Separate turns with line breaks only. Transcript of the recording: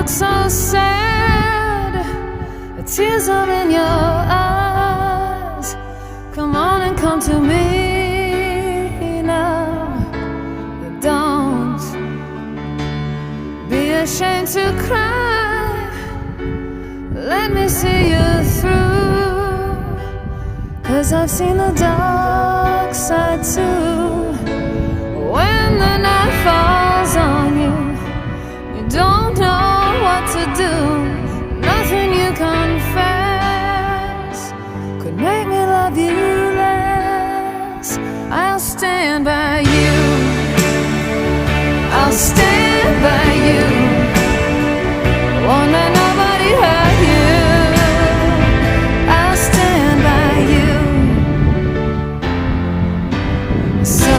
look so sad, the tears are in your eyes. Come on and come to me now. Don't be ashamed to cry. Let me see you through, 'cause I've seen the dark side too. When the night falls on you, you don't know what to do. Nothing you confess could make me love you less. I'll stand by you. I'll stand